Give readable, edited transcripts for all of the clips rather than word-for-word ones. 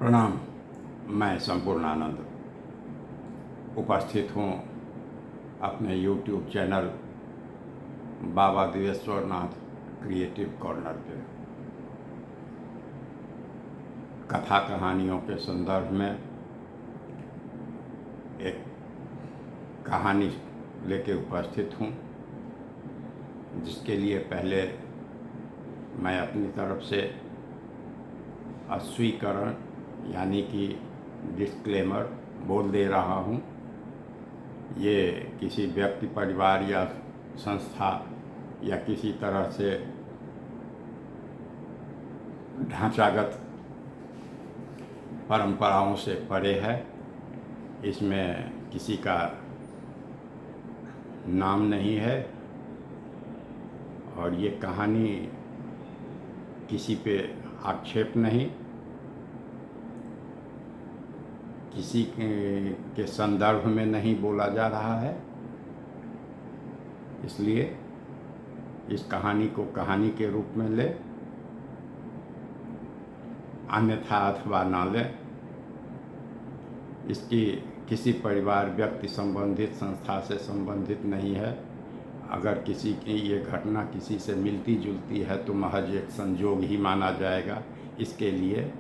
प्रणाम। मैं संपूर्णानंद उपस्थित हूँ अपने YouTube चैनल बाबा देवेश्वरनाथ क्रिएटिव कॉर्नर पे। कथा कहानियों के संदर्भ में एक कहानी लेके उपस्थित हूँ, जिसके लिए पहले मैं अपनी तरफ से अस्वीकरण यानी कि डिस्क्लेमर बोल दे रहा हूँ। ये किसी व्यक्ति, परिवार या संस्था या किसी तरह से ढांचागत परंपराओं से परे है। इसमें किसी का नाम नहीं है और ये कहानी किसी पे आक्षेप नहीं, किसी के संदर्भ में नहीं बोला जा रहा है। इसलिए इस कहानी को कहानी के रूप में ले, अन्यथा अथवा ना ले। इसकी किसी परिवार, व्यक्ति संबंधित, संस्था से संबंधित नहीं है। अगर किसी की ये घटना किसी से मिलती जुलती है तो महज एक संयोग ही माना जाएगा। इसके लिए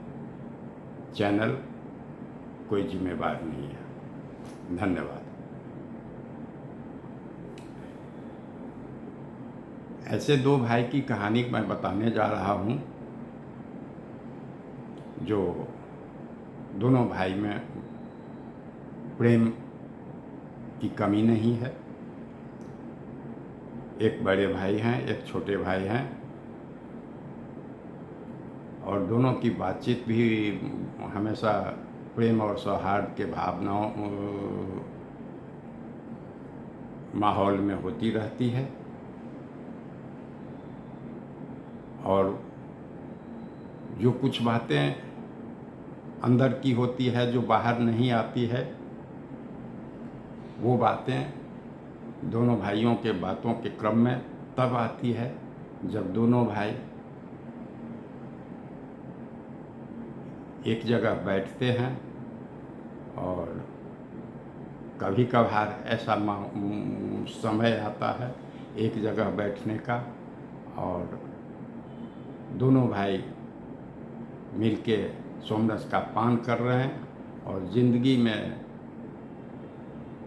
चैनल कोई जिम्मेवार नहीं है। धन्यवाद। ऐसे दो भाई की कहानी मैं बताने जा रहा हूँ, जो दोनों भाई में प्रेम की कमी नहीं है। एक बड़े भाई हैं, एक छोटे भाई हैं, और दोनों की बातचीत भी हमेशा प्रेम और सौहार्द के भावनाओं माहौल में होती रहती है। और जो कुछ बातें अंदर की होती है, जो बाहर नहीं आती है, वो बातें दोनों भाइयों के बातों के क्रम में तब आती है जब दोनों भाई एक जगह बैठते हैं। और कभी कभार ऐसा समय आता है एक जगह बैठने का, और दोनों भाई मिलके सोमरस का पान कर रहे हैं और ज़िंदगी में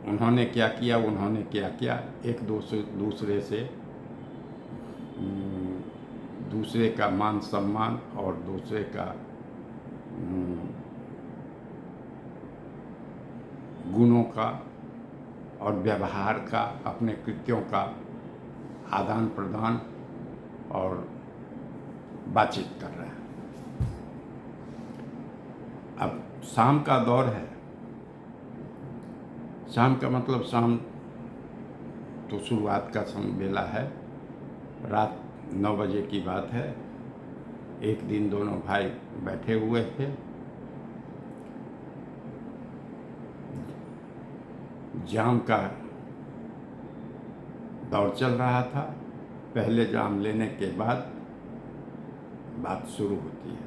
उन्होंने क्या किया, उन्होंने क्या किया, एक दूसरे से दूसरे का मान सम्मान और दूसरे का गुणों का और व्यवहार का, अपने कृत्यों का आदान प्रदान और बातचीत कर रहे हैं। अब शाम का दौर है। शाम का मतलब शाम तो शुरुआत का बेला है, रात 9 बजे की बात है। एक दिन दोनों भाई बैठे हुए थे। जाम का दौर चल रहा था। पहले जाम लेने के बाद बात शुरू होती है।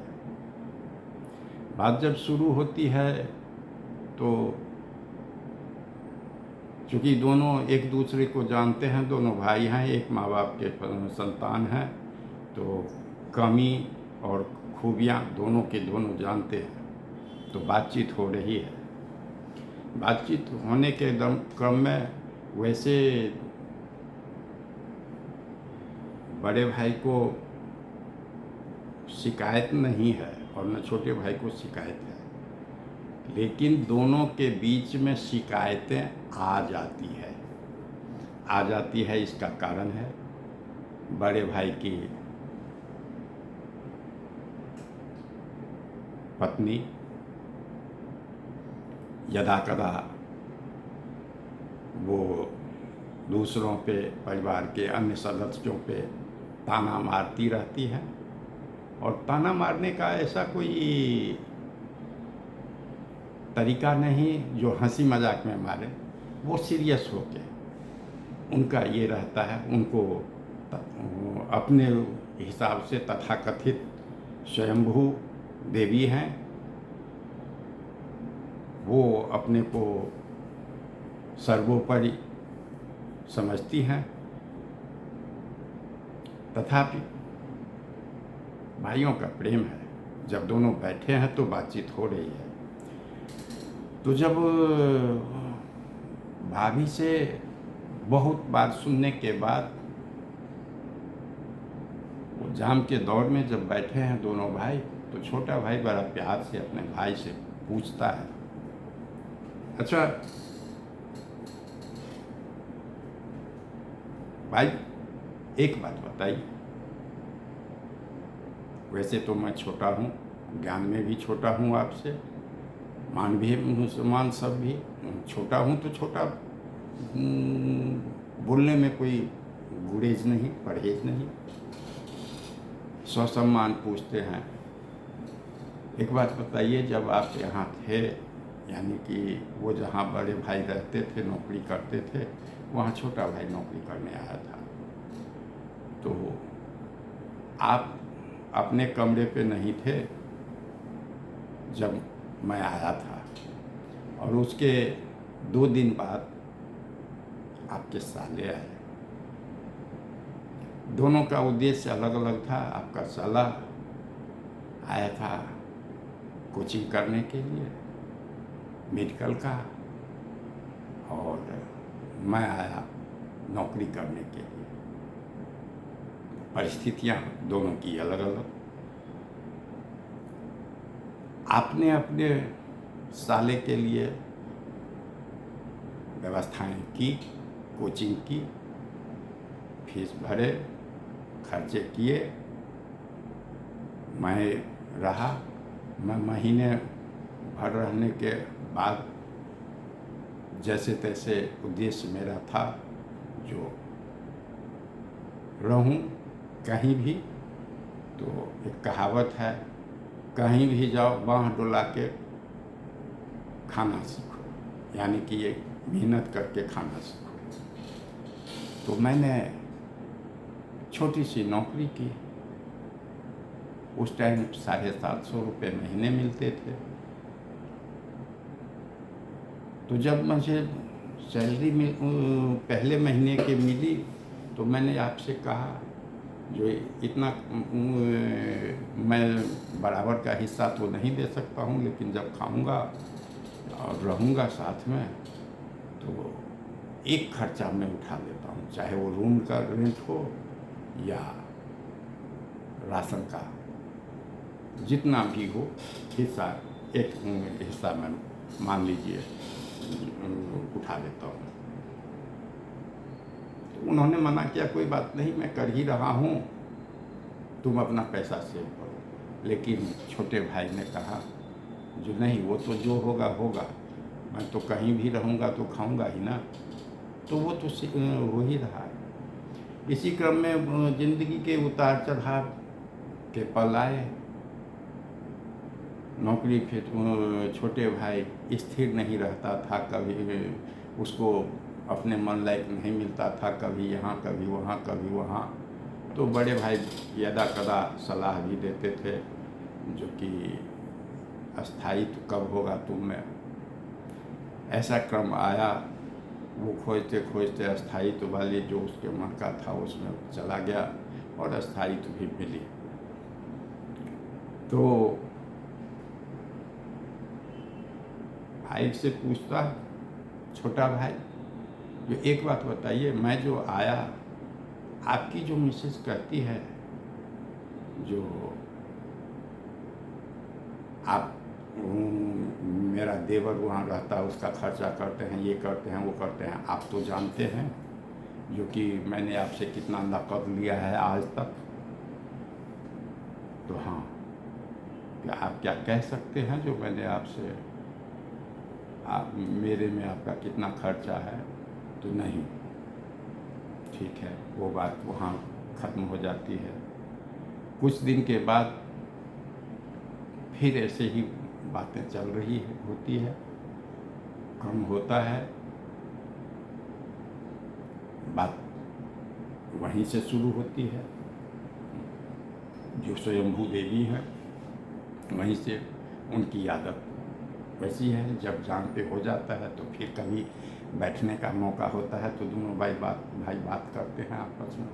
बात जब शुरू होती है तो चूँकि दोनों एक दूसरे को जानते हैं, दोनों भाई हैं, एक माँ बाप के संतान हैं, तो कमी और खूबियाँ दोनों के दोनों जानते हैं। तो बातचीत हो रही है। बातचीत होने के क्रम में वैसे बड़े भाई को शिकायत नहीं है और न छोटे भाई को शिकायत है, लेकिन दोनों के बीच में शिकायतें आ जाती है। इसका कारण है बड़े भाई की पत्नी यदाकदा वो दूसरों पे, परिवार के अन्य सदस्यों पे ताना मारती रहती है। और ताना मारने का ऐसा कोई तरीका नहीं जो हंसी मजाक में मारे, वो सीरियस होके उनका ये रहता है। उनको अपने हिसाब से तथाकथित स्वयंभू देवी हैं वो अपने को सर्वोपरि समझती हैं, तथापि भाइयों का प्रेम है। जब दोनों बैठे हैं तो बातचीत हो रही है, तो जब भाभी से बहुत बात सुनने के बाद वो जाम के दौर में जब बैठे हैं दोनों भाई, तो छोटा भाई बड़ा प्यार से अपने भाई से पूछता है, अच्छा भाई एक बात बताइए, वैसे तो मैं छोटा हूँ, ज्ञान में भी छोटा हूँ आपसे, मान भी मुसलमान सब भी छोटा हूँ, तो छोटा बोलने में कोई गुरेज नहीं, परहेज नहीं, स्वसम्मान पूछते हैं। एक बात बताइए, जब आप यहाँ थे, यानी कि वो जहाँ बड़े भाई रहते थे, नौकरी करते थे, वहाँ छोटा भाई नौकरी करने आया था, तो आप अपने कमरे पे नहीं थे जब मैं आया था, और उसके 2 दिन बाद आपके साले आए। दोनों का उद्देश्य अलग अलग था। आपका साला आया था कोचिंग करने के लिए मेडिकल का, और मैं आया नौकरी करने के लिए। परिस्थितियाँ दोनों की अलग अलग। आपने अपने साले के लिए व्यवस्थाएं की, कोचिंग की, फीस भरे, खर्चे किए, मैं रहा। मैं महीने भर रहने के बाद जैसे तैसे उद्देश्य मेरा था, जो रहूं कहीं भी, तो एक कहावत है, कहीं भी जाओ बाँह डुला के खाना सीखो, यानी कि ये मेहनत करके खाना सीखो। तो मैंने छोटी सी नौकरी की। उस टाइम 750 रुपये महीने मिलते थे। तो जब मुझे सैलरी में पहले महीने की मिली, तो मैंने आपसे कहा, जो इतना मैं बराबर का हिस्सा तो नहीं दे सकता हूँ, लेकिन जब खाऊंगा और रहूँगा साथ में, तो एक खर्चा मैं उठा लेता हूँ, चाहे वो रूम का रेंट हो या राशन का, जितना भी हो हिस्सा, एक हिस्सा मैं मान लीजिए उठा लेता हूँ। तो उन्होंने मना किया, कोई बात नहीं, मैं कर ही रहा हूँ, तुम अपना पैसा सेव करो। लेकिन छोटे भाई ने कहा, जो नहीं, वो तो जो होगा होगा, मैं तो कहीं भी रहूँगा तो खाऊँगा ही ना। तो वो तो हो ही रहा है। इसी क्रम में ज़िंदगी के उतार चढ़ाव के पल आए। नौकरी फिर छोटे भाई स्थिर नहीं रहता था, कभी उसको अपने मन लायक नहीं मिलता था, कभी यहाँ कभी वहाँ कभी वहाँ। तो बड़े भाई यदा कदा सलाह भी देते थे, जो कि अस्थायित्व कब होगा तुम में। ऐसा क्रम आया, वो खोजते खोजते अस्थायित्व वाली जो उसके मन का था उसमें चला गया, और अस्थायित्व भी मिली। तो भाई से पूछता, छोटा भाई, जो एक बात बताइए, मैं जो आया, आपकी जो मिसेस कहती है, जो आप मेरा देवर वहाँ रहता है, उसका खर्चा करते हैं, ये करते हैं, वो करते हैं, आप तो जानते हैं, जो कि मैंने आपसे कितना नकद लिया है आज तक। तो हाँ, क्या आप क्या कह सकते हैं, जो मैंने आपसे, आप मेरे में आपका कितना खर्चा है? तो नहीं, ठीक है, वो बात वहाँ ख़त्म हो जाती है। कुछ दिन के बाद फिर ऐसे ही बातें चल रही होती है, कम होता है, बात वहीं से शुरू होती है। जो स्वयंभू देवी हैं, वहीं से उनकी आदत वैसी है। जब जान पे हो जाता है तो फिर कभी बैठने का मौका होता है तो दोनों भाई बात करते हैं आपस में।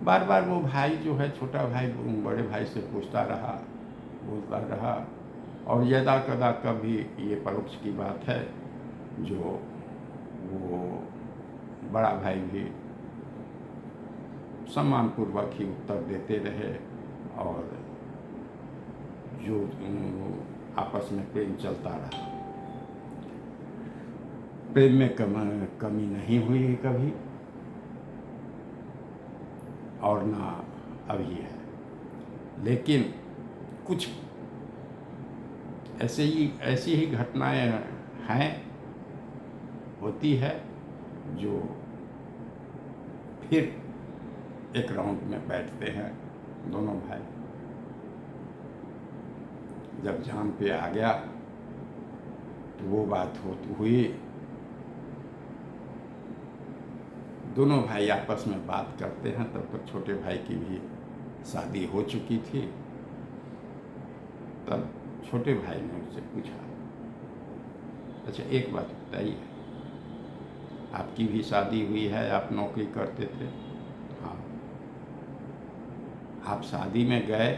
बार बार वो भाई जो है, छोटा भाई बड़े भाई से पूछता रहा, बोलता रहा, और यदा कदा कभी ये परोक्ष की बात है जो वो बड़ा भाई भी सम्मानपूर्वक ही उत्तर देते रहे, और जो आपस में प्रेम चलता रहा। प्रेम में कमी नहीं हुई कभी, और ना अभी है। लेकिन कुछ ऐसी ही घटनाएं हैं, होती है, जो फिर एक राउंड में बैठते हैं दोनों भाई। जब जान पे आ गया तो वो बात हुई, दोनों भाई आपस में बात करते हैं। तब तक छोटे भाई की भी शादी हो चुकी थी। तब छोटे भाई ने उससे पूछा, अच्छा एक बात बताइए, आपकी भी शादी हुई है, आप नौकरी करते थे? हाँ। आप शादी में गए,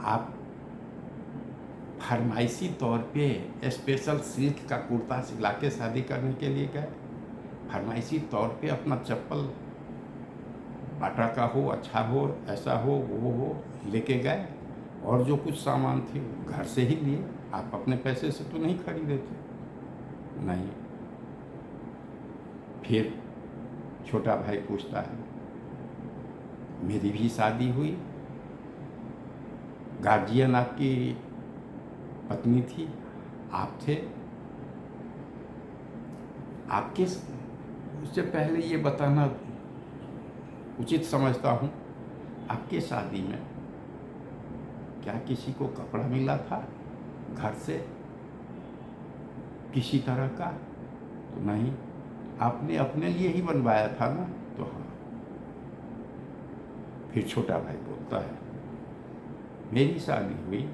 आप फरमाइशी तौर पे स्पेशल सिल्क का कुर्ता सिला के शादी करने के लिए गए? फरमाइशी तौर पे अपना चप्पल बाटा का हो, अच्छा हो, ऐसा हो, वो हो, लेके गए? और जो कुछ सामान थे घर से ही लिए, आप अपने पैसे से तो नहीं खरीदे थे? नहीं। फिर छोटा भाई पूछता है, मेरी भी शादी हुई, गार्जियन आपकी पत्नी थी, आप थे, आपके उससे पहले ये बताना उचित समझता हूँ, आपके शादी में क्या किसी को कपड़ा मिला था घर से किसी तरह का? तो नहीं, आपने अपने लिए ही बनवाया था ना? तो हाँ। फिर छोटा भाई बोलता है, मेरी शादी हुई,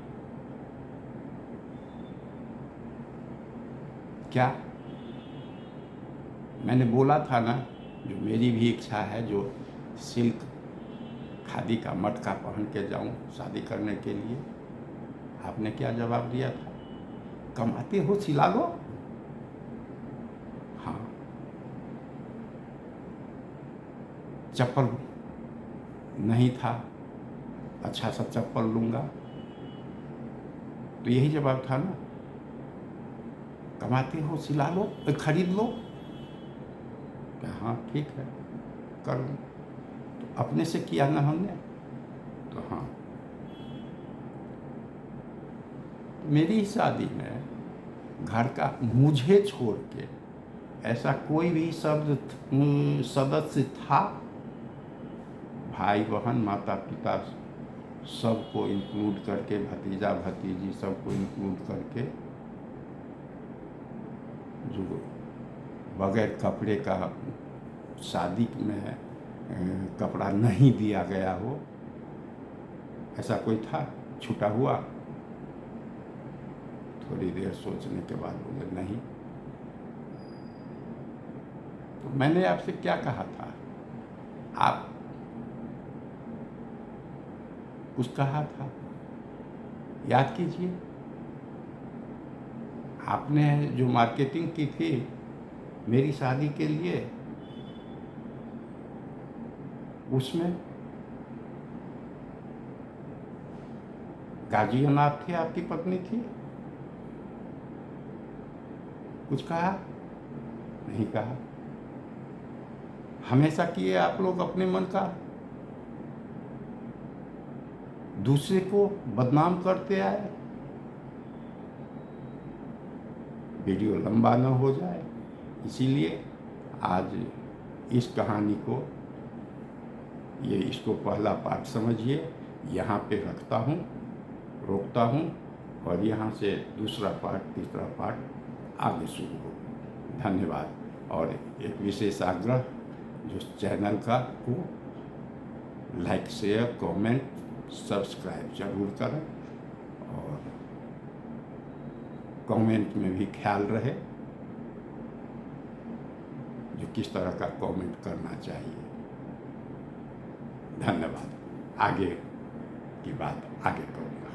क्या मैंने बोला था ना, जो मेरी भी इच्छा है, जो सिल्क खादी का मटका पहन के जाऊं शादी करने के लिए? आपने क्या जवाब दिया था? कमाते हो सिला लो। हाँ। चप्पल नहीं था, अच्छा सा चप्पल लूंगा, तो यही जवाब था ना, कमाते हो सिला लो, खरीद लो। क्या हाँ ठीक है, कर लो। तो अपने से किया ना हमने? तो हाँ। मेरी शादी में घर का मुझे छोड़ के ऐसा कोई भी सदस्य था? भाई बहन माता पिता सबको इंक्लूड करके, भतीजा भतीजी सबको इंक्लूड करके, जो बगैर कपड़े का शादी में कपड़ा नहीं दिया गया हो, ऐसा कोई था? छूटा हुआ? थोड़ी देर सोचने के बाद बोले, नहीं। तो मैंने आपसे क्या कहा था? आप कुछ कहा था, याद कीजिए। आपने जो मार्केटिंग की थी मेरी शादी के लिए, उसमें गार्जियन आप थे, आपकी पत्नी थी? कुछ कहा? नहीं कहा। हमेशा किए आप लोग अपने मन का, दूसरे को बदनाम करते आए। वीडियो लंबा न हो जाए, इसीलिए आज इस कहानी को, इसको पहला पार्ट समझिए, यहाँ पे रखता हूँ, रोकता हूँ, और यहाँ से दूसरा पार्ट, तीसरा पार्ट आगे शुरू हो। धन्यवाद। और एक विशेष आग्रह, जो चैनल का को लाइक शेयर कमेंट सब्सक्राइब जरूर करें और कमेंट में भी ख्याल रहे जो किस तरह का कमेंट करना चाहिए। धन्यवाद। आगे की बात आगे करूँगा।